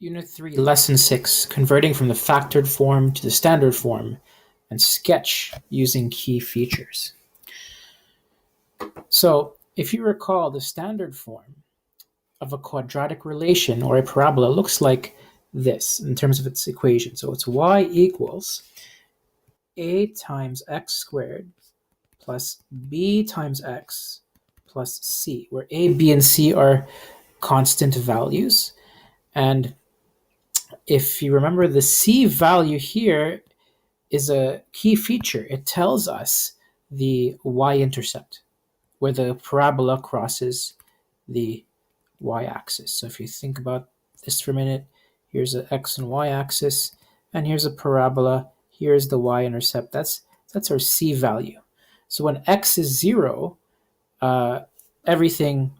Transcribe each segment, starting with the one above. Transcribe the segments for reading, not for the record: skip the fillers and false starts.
Unit 3, Lesson 6, Converting from the Factored Form to the Standard Form, and Sketch using Key Features. So, if you recall, the standard form of a quadratic relation or a parabola looks like this in terms of its equation. So it's y equals a times x squared plus b times x plus c, where a, b, and c are constant values. And if you remember, the c value here is a key feature. It tells us the y-intercept, where the parabola crosses the y-axis. So if you think about this for a minute, here's the x and y-axis, and here's a parabola. Here's the y-intercept. That's our c value. So when x is 0, everything,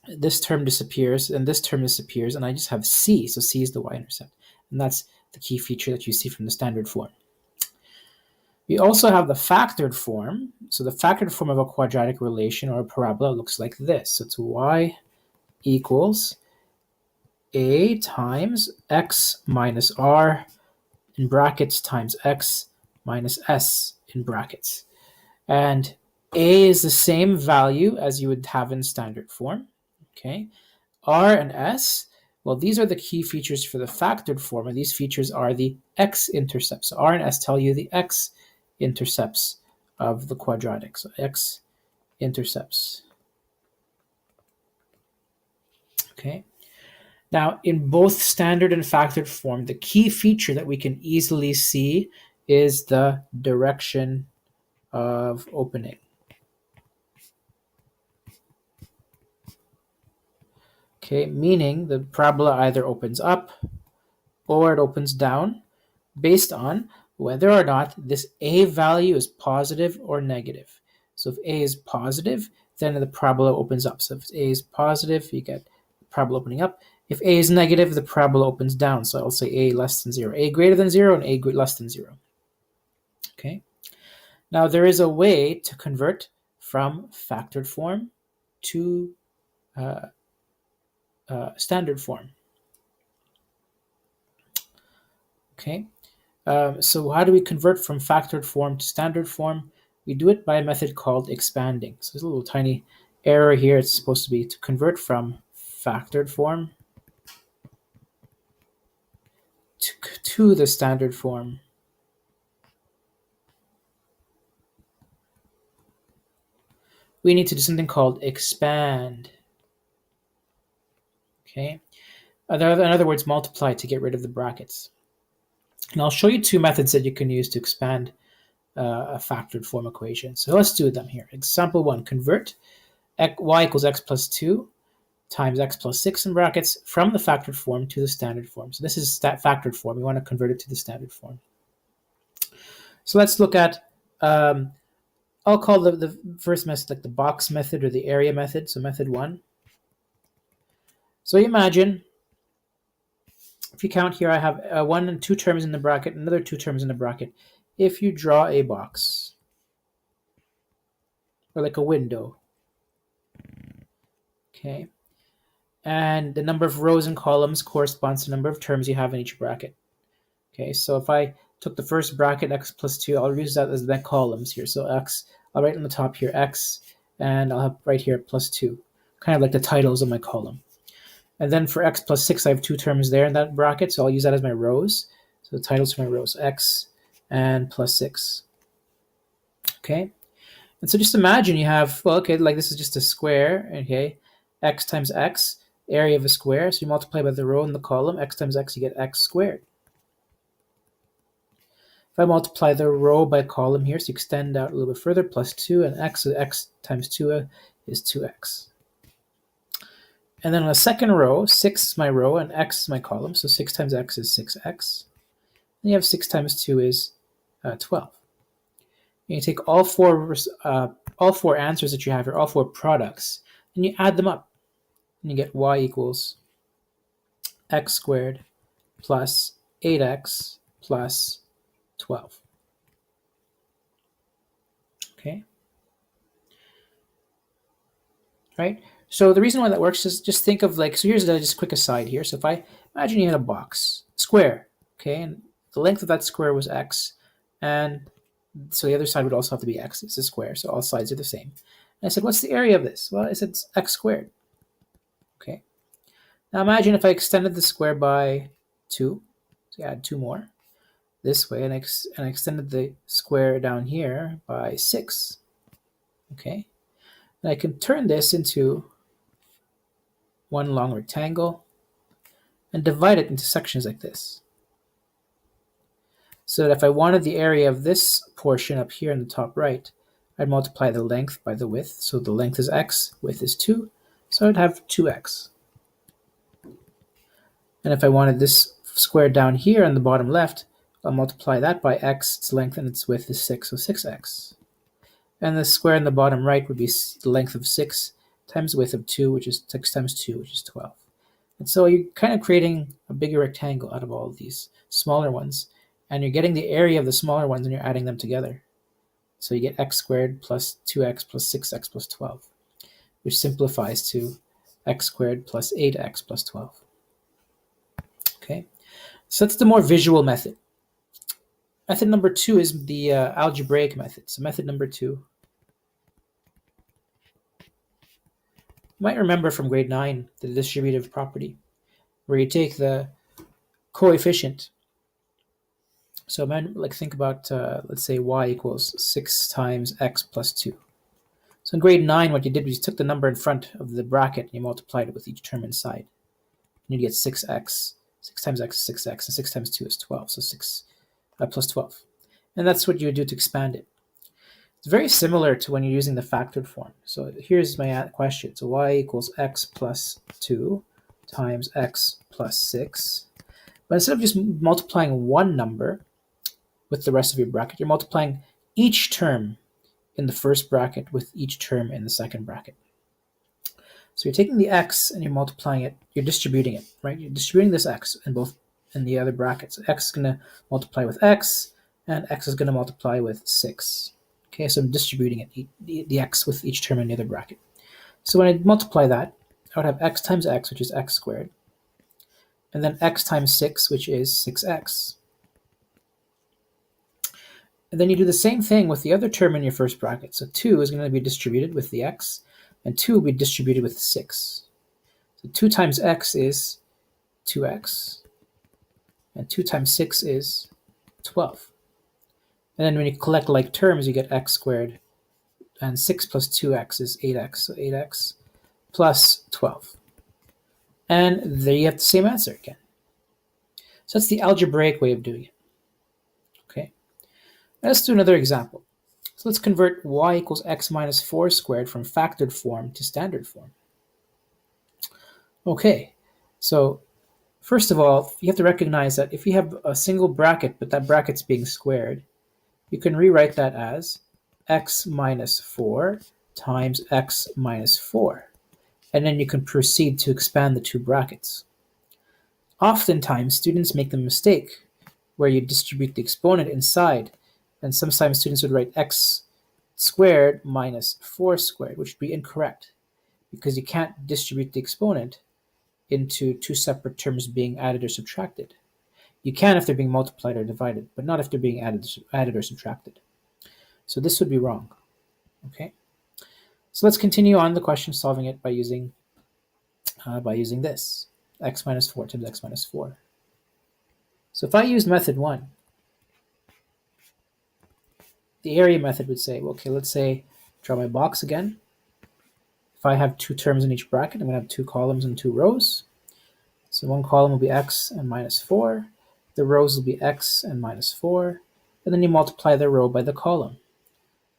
this term disappears, and this term disappears, and I just have c. So c is the y-intercept. And that's the key feature that you see from the standard form. We also have the factored form. So the factored form of a quadratic relation or a parabola looks like this. So it's y equals a times x minus r in brackets times x minus s in brackets. And a is the same value as you would have in standard form. Okay. R and s, well, these are the key features for the factored form, and these features are the x-intercepts. So R and S tell you the x-intercepts of the quadratic. So x-intercepts. Okay. Now, in both standard and factored form, the key feature that we can easily see is the direction of opening. Okay, meaning the parabola either opens up or it opens down based on whether or not this a value is positive or negative. So if a is positive, then the parabola opens up. So if a is positive, you get the parabola opening up. If a is negative, the parabola opens down. So I'll say a less than 0, a greater than 0, and a less than 0. Okay. Now there is a way to convert from factored form to standard form. Okay. So how do we convert from factored form to standard form? We do it by a method called expanding. So there's a little tiny error here. It's supposed to be to convert from factored form to the standard form. We need to do something called expand. Okay. In other words, multiply to get rid of the brackets. And I'll show you two methods that you can use to expand a factored form equation. So let's do them here. Example 1, convert y equals x plus 2 times x plus 6 in brackets from the factored form to the standard form. So this is factored form. We want to convert it to the standard form. So let's look at, I'll call the first method like the box method or the area method. So method 1. So imagine, if you count here, I have 1 and 2 terms in the bracket, another 2 terms in the bracket. If you draw a box, or like a window, okay, and the number of rows and columns corresponds to the number of terms you have in each bracket. Okay, so if I took the first bracket, x plus 2, I'll use that as the columns here. So x, I'll write on the top here x, and I'll have right here plus 2, kind of like the titles of my column. And then for x plus 6, I have 2 terms there in that bracket, so I'll use that as my rows. So the titles for my rows, x and plus 6. Okay, and so just imagine you have, well, okay, like this is just a square, okay, x times x, area of a square, so you multiply by the row and the column, x times x, you get x squared. If I multiply the row by column here, so you extend out a little bit further, plus 2, and x, so x times 2 is 2x. And then on the second row, 6 is my row and x is my column, so 6 times x is 6x. And you have 6 times 2 is 12. And you take all four answers that you have here, all 4 products, and you add them up. And you get y equals x squared plus 8x plus 12. Okay? Right? So the reason why that works is just think of like, so here's just a quick aside here. So if I imagine you had a box, square, okay, and the length of that square was x, and so the other side would also have to be x. It's a square, so all sides are the same. And I said, what's the area of this? Well, I said it's x squared. Okay. Now imagine if I extended the square by 2, so I add 2 more this way, and I extended the square down here by 6. Okay. And I can turn this into one long rectangle and divide it into sections like this. So that if I wanted the area of this portion up here in the top right, I'd multiply the length by the width. So the length is x, width is 2, so I'd have 2x. And if I wanted this square down here on the bottom left, I'll multiply that by x, its length and its width is 6, so 6x. And the square in the bottom right would be the length of 6 times the width of 2, which is 6 times 2, which is 12. And so you're kind of creating a bigger rectangle out of all of these smaller ones, and you're getting the area of the smaller ones and you're adding them together. So you get x squared plus 2x plus 6x plus 12, which simplifies to x squared plus 8x plus 12. Okay, so that's the more visual method. Method number 2 is the algebraic method. So method number 2, you might remember from grade 9, the distributive property, where you take the coefficient. So like think about, let's say y equals 6 times x plus 2. So in grade 9, what you did was you took the number in front of the bracket and you multiplied it with each term inside. And you get 6x. 6 times x is 6x, and 6 times 2 is 12, so 6 plus 12. And that's what you would do to expand it. It's very similar to when you're using the factored form. So here's my question. So y equals x plus 2 times x plus 6. But instead of just multiplying one number with the rest of your bracket, you're multiplying each term in the first bracket with each term in the second bracket. So you're taking the x and you're multiplying it, you're distributing it, right? You're distributing this x in the other brackets. X is going to multiply with x, and x is going to multiply with 6. Okay, so I'm distributing it, the x with each term in the other bracket. So when I multiply that, I would have x times x, which is x squared, and then x times 6, which is 6x. And then you do the same thing with the other term in your first bracket. So 2 is going to be distributed with the x, and 2 will be distributed with 6. So 2 times x is 2x, and 2 times 6 is 12. And then when you collect like terms, you get x squared, and 6 plus 2x is 8x, so 8x plus 12. And there you have the same answer again. So that's the algebraic way of doing it. Okay. Let's do another example. So let's convert y equals x minus 4 squared from factored form to standard form. Okay, so first of all, you have to recognize that if you have a single bracket, but that bracket's being squared, you can rewrite that as x minus 4 times x minus 4. And then you can proceed to expand the two brackets. Oftentimes, students make the mistake where you distribute the exponent inside, and sometimes students would write x squared minus 4 squared, which would be incorrect because you can't distribute the exponent into two separate terms being added or subtracted. You can if they're being multiplied or divided, but not if they're being added or subtracted. So this would be wrong. Okay. So let's continue on the question, solving it by using this x minus 4 times x minus 4. So if I use method 1, the area method would say, well, okay, let's say draw my box again. If I have two terms in each bracket, I'm going to have 2 columns and 2 rows. So one column will be x and minus 4. The rows will be x and minus 4. And then you multiply the row by the column.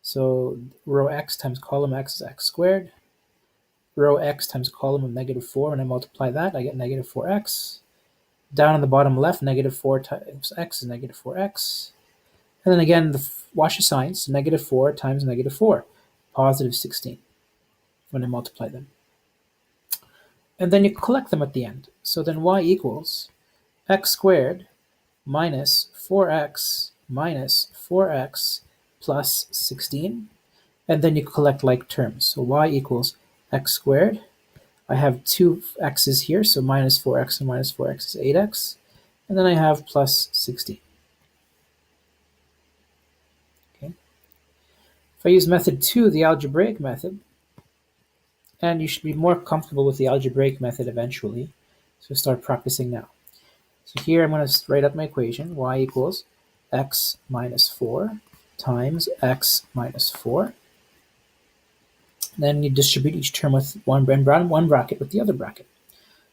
So row x times column x is x squared. Row x times column of negative 4. When I multiply that, I get negative 4x. Down on the bottom left, negative 4 times x is negative 4x. And then again, wash the signs. So negative 4 times negative 4, positive 16 when I multiply them. And then you collect them at the end. So then y equals x squared minus 4x minus 4x plus 16. And then you collect like terms. So y equals x squared I have two x's here, so minus 4x and minus 4x is 8x. And then I have plus 16. Okay. If I use method 2, the algebraic method, and you should be more comfortable with the algebraic method eventually, so start practicing now. So here I'm going to write up my equation, y equals x minus 4 times x minus 4. Then you distribute each term with one bracket with the other bracket.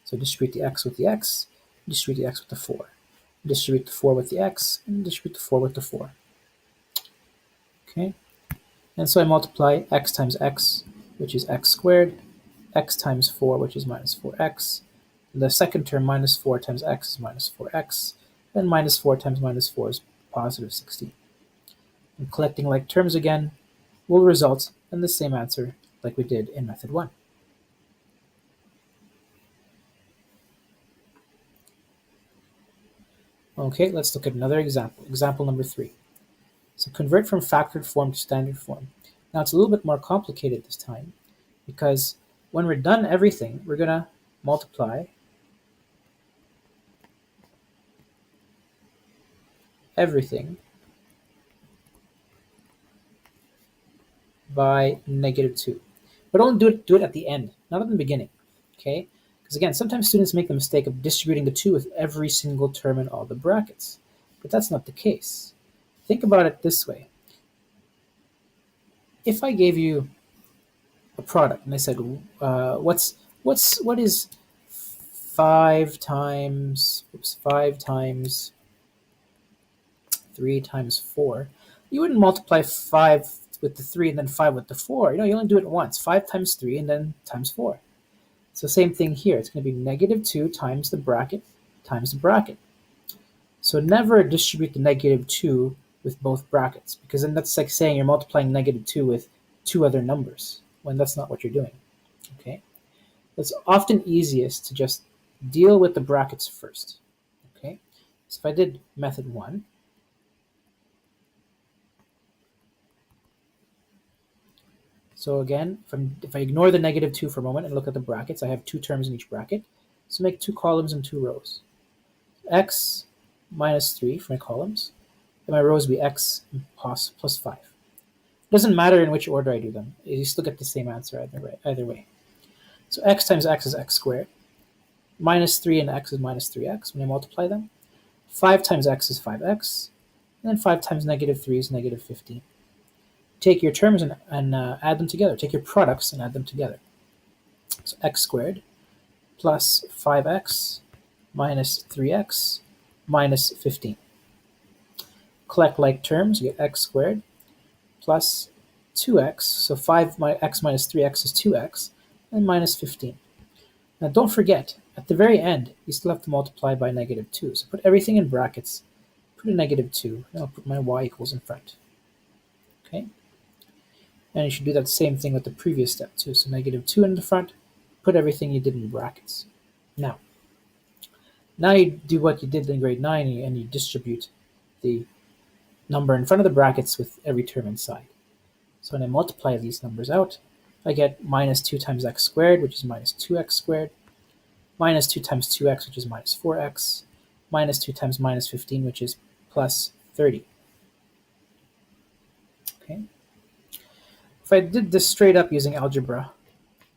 So distribute the x with the x, distribute the x with the 4. Distribute the 4 with the x, and distribute the 4 with the 4. Okay, and so I multiply x times x, which is x squared, x times 4, which is minus 4x. The second term, minus 4 times x, is minus 4x. Then minus 4 times minus 4 is positive 16. And collecting like terms again will result in the same answer like we did in method 1. Okay, let's look at another example. Example number 3. So convert from factored form to standard form. Now it's a little bit more complicated this time because when we're done everything, we're going to multiply everything by -2. But don't do it at the end, not at the beginning, okay? Because again, sometimes students make the mistake of distributing the 2 with every single term in all the brackets. But that's not the case. Think about it this way. If I gave you a product and I said, what is 5 times 3 times 4, you wouldn't multiply 5 with the 3 and then 5 with the 4. You only do it once. 5 times 3 and then times 4. So same thing here. It's going to be -2 times the bracket times the bracket. So never distribute the -2 with both brackets, because then that's like saying you're multiplying -2 with 2 other numbers, when that's not what you're doing. Okay? It's often easiest to just deal with the brackets first. Okay? So if I did method 1, so again, if I ignore the -2 for a moment and look at the brackets, I have 2 terms in each bracket. So make 2 columns and 2 rows. X minus 3 for my columns, and my rows be x plus 5. It doesn't matter in which order I do them. You still get the same answer either way. So x times x is x squared. Minus 3 and x is minus 3x when I multiply them. 5 times x is 5x. And then 5 times -3 is -15. Take your terms and add them together. Take your products and add them together. So x squared plus 5x minus 3x minus 15. Collect like terms, you get x squared plus 2x, so 5x minus 3x is 2x, and minus 15. Now don't forget, at the very end, you still have to multiply by -2. So put everything in brackets, put a -2, and I'll put my y equals in front. Okay? And you should do that same thing with the previous step too. So -2 in the front, put everything you did in brackets. Now you do what you did in grade 9 and you distribute the number in front of the brackets with every term inside. So when I multiply these numbers out, I get -2 times x squared, which is minus 2x squared, minus 2 times 2x, which is minus 4x, minus 2 times minus 15, which is plus 30. Okay. If I did this straight up using algebra,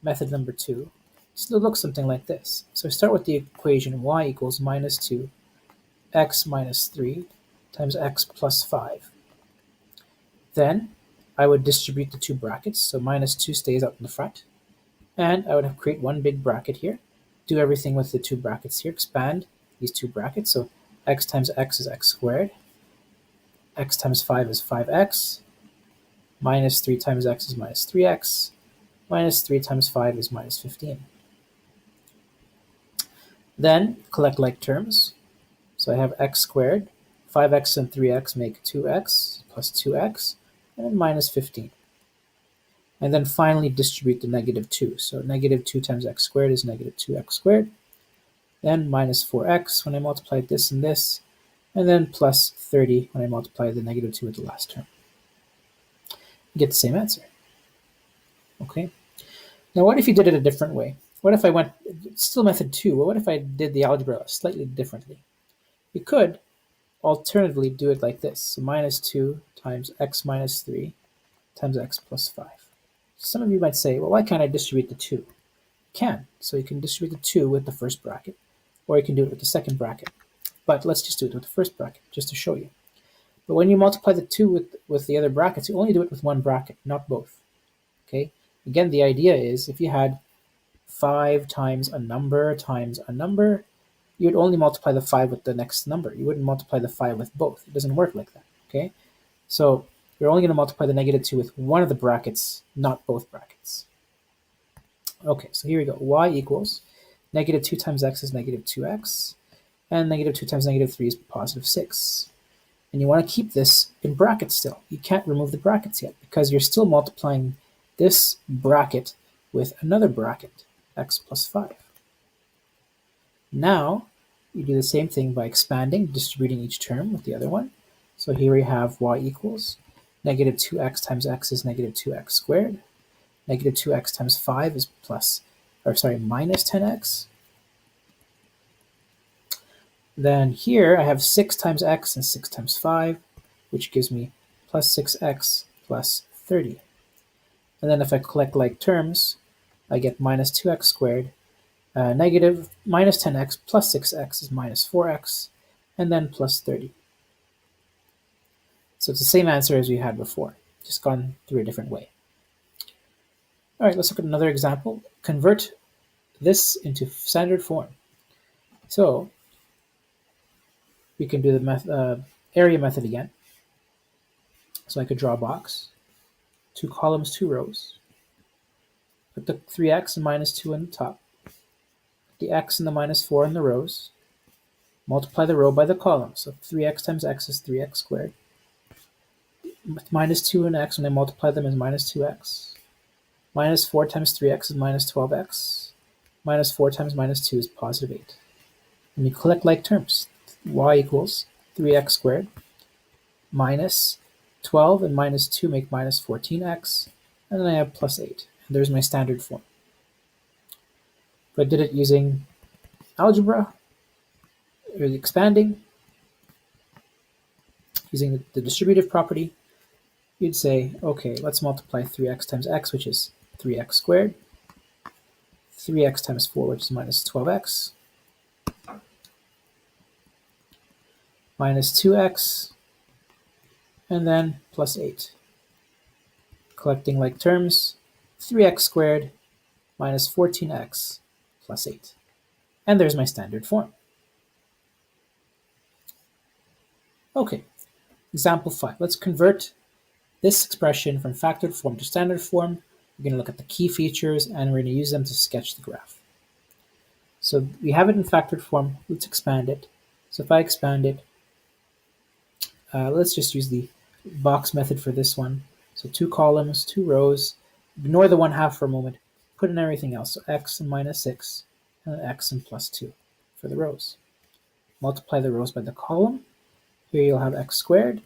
method number 2, it still looks something like this. So I start with the equation y equals -2 x minus 3 times x plus 5. Then I would distribute the 2 brackets, so -2 stays out in the front, and I would create one big bracket here, do everything with the 2 brackets here, expand these 2 brackets, so x times x is x squared, x times 5 is 5x, minus 3 times x is minus 3x, minus 3 times 5 is minus 15. Then collect like terms, so I have x squared, 5x and 3x make 2x plus 2x, and then minus 15. And then finally distribute the -2. So -2 times x squared is -2x squared. Then minus 4x when I multiply this and this. And then plus 30 when I multiply the -2 with the last term. You get the same answer. Okay. Now what if you did it a different way? What if I went, still method 2, but what if I did the algebra slightly differently? You could alternatively do it like this. So minus 2 times x minus 3 times x plus 5. Some of you might say, well, why can't I distribute the 2? You can. So you can distribute the 2 with the first bracket, or you can do it with the second bracket. But let's just do it with the first bracket, just to show you. But when you multiply the 2 with the other brackets, you only do it with one bracket, not both. Okay? Again, the idea is if you had 5 times a number, you'd only multiply the 5 with the next number. You wouldn't multiply the 5 with both. It doesn't work like that. Okay? So you're only going to multiply the negative 2 with one of the brackets, not both brackets. Okay, so here we go. Y equals negative 2 times x is negative 2x, and negative 2 times negative 3 is positive 6. And you want to keep this in brackets still. You can't remove the brackets yet because you're still multiplying this bracket with another bracket, x plus 5. Now, you do the same thing by expanding, distributing each term with the other one. So here we have y equals negative 2x times x is negative 2x squared. Negative 2x times 5 is minus 10x. Then here I have 6 times x and 6 times 5, which gives me plus 6x plus 30. And then if I collect like terms, I get minus 2x squared. Negative minus 10x plus 6x is minus 4x, and then plus 30. So it's the same answer as we had before, just gone through a different way. All right, let's look at another example. Convert this into standard form. So we can do the area method again. So I could draw a box, 2 columns, 2 rows. Put the 3x and minus 2 on the top, the x and the minus 4 in the rows. Multiply the row by the column. So 3x times x is 3x squared. Minus 2 and x, when I multiply them, is minus 2x. Minus 4 times 3x is minus 12x. Minus 4 times minus 2 is positive 8. And you collect like terms. Y equals 3x squared minus 12 and minus 2 make minus 14x. And then I have plus 8. And there's my standard form. If I did it using algebra, or expanding, using the distributive property, you'd say, okay, let's multiply 3x times x, which is 3x squared, 3x times 4, which is minus 12x, minus 2x, and then plus 8. Collecting like terms, 3x squared minus 14x plus 8. And there's my standard form. Okay, example 5. Let's convert this expression from factored form to standard form. We're going to look at the key features and we're going to use them to sketch the graph. So we have it in factored form. Let's expand it. So if I expand it, let's just use the box method for this one. So 2 columns, 2 rows. Ignore the 1/2 for a moment. Put in everything else. So x and minus 6 and x and plus 2 for the rows. Multiply the rows by the column. Here you'll have x squared.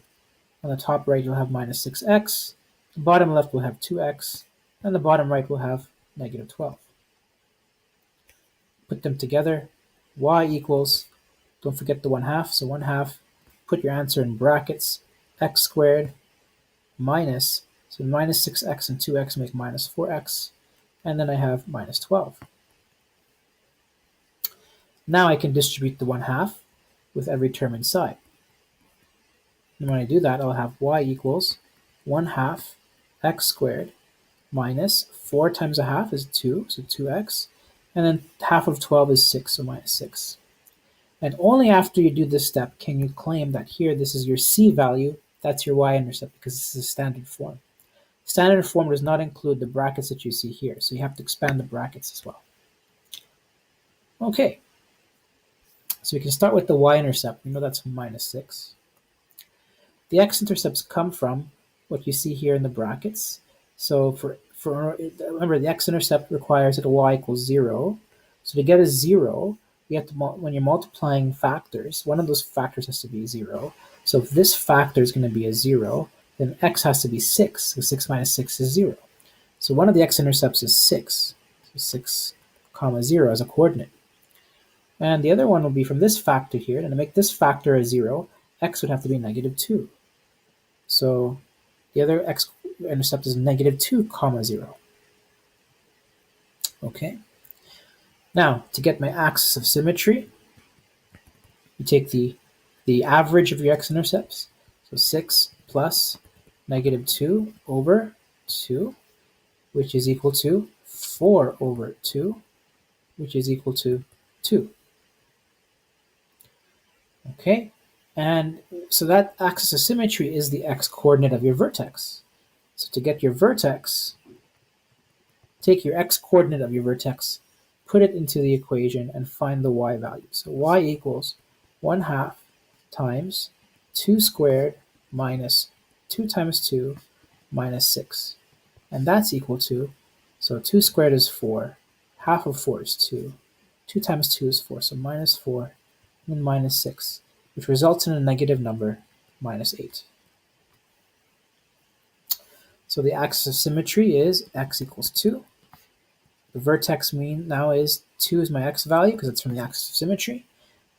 On the top right, you'll have minus 6x. The bottom left will have 2x. And the bottom right will have negative 12. Put them together. Y equals, don't forget the 1/2. So 1/2, put your answer in brackets. X squared minus, so minus 6x and 2x make minus 4x. And then I have minus 12. Now I can distribute the 1/2 with every term inside. And when I do that, I'll have y equals 1/2 x squared minus 4 times 1/2 is 2, so 2x. And then half of 12 is 6, so minus 6. And only after you do this step can you claim that here this is your c value, that's your y-intercept, because this is a standard form. Standard form does not include the brackets that you see here, so you have to expand the brackets as well. Okay, so we can start with the y-intercept. We know that's minus 6. The x-intercepts come from what you see here in the brackets. So remember, the x-intercept requires that y equals 0. So to get a 0, you have to, when you're multiplying factors, one of those factors has to be 0. So if this factor is going to be a 0, then x has to be 6. So 6 minus 6 is 0. So one of the x-intercepts is 6. So 6 comma 0 as a coordinate. And the other one will be from this factor here, and to make this factor a 0, x would have to be negative 2. So the other x-intercept is negative 2 comma 0. Okay. Now, to get my axis of symmetry, you take the average of your x-intercepts, so 6 plus negative 2 over 2, which is equal to 4 over 2, which is equal to 2. Okay, and so that axis of symmetry is the x-coordinate of your vertex. So to get your vertex, take your x-coordinate of your vertex, put it into the equation, and find the y value. So y equals 1/2 times 2 squared minus 2 times 2 minus 6. And that's equal to, so 2 squared is 4, half of 4 is 2, 2 times 2 is 4, so minus 4, and then minus 6, which results in a negative number, minus 8. So the axis of symmetry is x equals 2. The vertex mean now is 2 is my x value because it's from the axis of symmetry.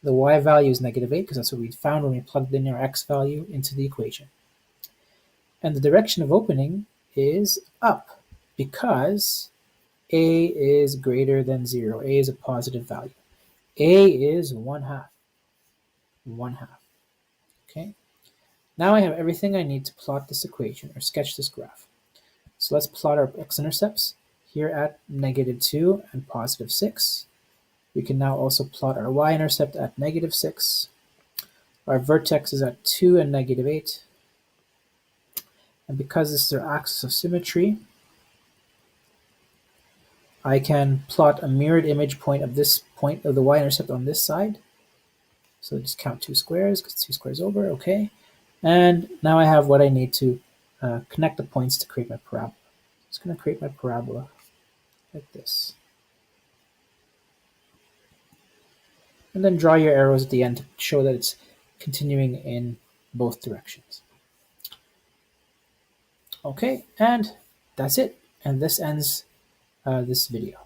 The y value is negative 8 because that's what we found when we plugged in our x value into the equation. And the direction of opening is up because a is greater than 0. A is a positive value. A is 1/2. 1/2. Okay. Now I have everything I need to plot this equation or sketch this graph. So let's plot our x-intercepts here at negative 2 and positive 6. We can now also plot our y-intercept at negative 6. Our vertex is at 2 and negative 8. And because this is our axis of symmetry, I can plot a mirrored image point of this point of the y-intercept on this side. So just count 2 squares because 2 squares over, okay. And now I have what I need to connect the points to create my parabola. I'm just going to create my parabola like this. And then draw your arrows at the end to show that it's continuing in both directions. Okay, and that's it. And this ends this video.